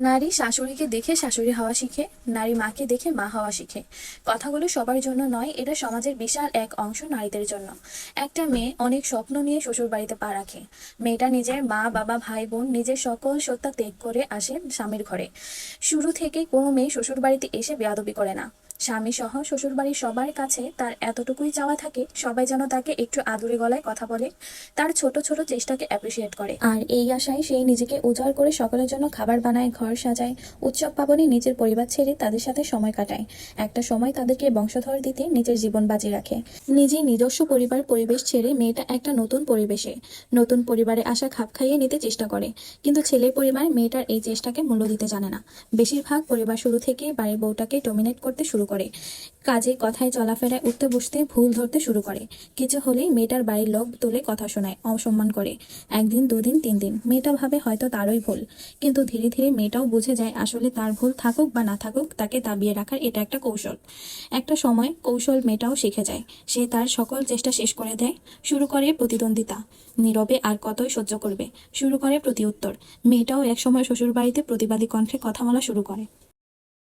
নারী শাশুড়িকে দেখে শাশুড়ি হওয়া শিখে, নারী মাকে দেখে মা হওয়া শিখে। কথাগুলো সবার জন্য নয়, এটা সমাজের বিশাল এক অংশ নারীদের জন্য। একটা মেয়ে অনেক স্বপ্ন নিয়ে শ্বশুর বাড়িতে পা রাখে। মেয়েটা নিজের মা বাবা ভাই বোন নিজের সকল সত্তা ত্যাগ করে আসে স্বামীর ঘরে। শুরু থেকেই কোনো মেয়ে শ্বশুর বাড়িতে এসে বেয়াদবি করে না। স্বামী সহ শ্বশুর বাড়ির সবার কাছে তার এতটুকুই চাওয়া থাকে, সবাই যেন তাকে একটু আদুরে গলায় কথা বলে, তার ছোট ছোট চেষ্টাকে অ্যাপ্রিসিয়েট করে। আর এই আশায় সেই নিজেকে উজাড় করে সকলের জন্য খাবার বানায়, ঘর সাজায়, উৎসব পার্বণে নিজের পরিবার ছেড়ে তাদের সাথে সময় কাটায়। একটা সময় তাদেরকে বংশধর দিতে নিজের জীবন বাজি রাখে। নিজের নিজস্ব পরিবার পরিবেশ ছেড়ে মেয়েটা একটা নতুন পরিবেশে, নতুন পরিবারে আসা খাপ খাইয়ে নিতে চেষ্টা করে। কিন্তু ছেলের পরিবার মেয়েটার এই চেষ্টাকে মূল্য দিতে জানে না। বেশিরভাগ পরিবার শুরু থেকে বাড়ির বউটাকে ডমিনেট করতে শুরু করে, কাজে কথায় চলাফেরায় উঠতে বসতে ভুল ধরতে শুরু করে। কিছু হলেই মেয়েটার বাড়ির লোক তুলে কথা শোনায়, অসম্মান করে। একদিন, দুদিন, 3 দিন মেয়েটা ভাবে হয়তো তারই ভুল, কিন্তু ধীরে ধীরে মেয়েটাও বুঝে যায় আসলে তার ভুল থাকুক বা না থাকুক, তাকে দাবিয়ে রাখার এটা একটা কৌশল। একটা সময় কৌশল মেয়েটাও শিখে যায়। সে তার সকল চেষ্টা শেষ করে দেয়, শুরু করে প্রতিদ্বন্দ্বিতা। নীরবে আর কতই সহ্য করবে, শুরু করে প্রতি উত্তর। মেয়েটাও একসময় শ্বশুর বাড়িতে প্রতিবাদী কণ্ঠে কথা বলা শুরু করে।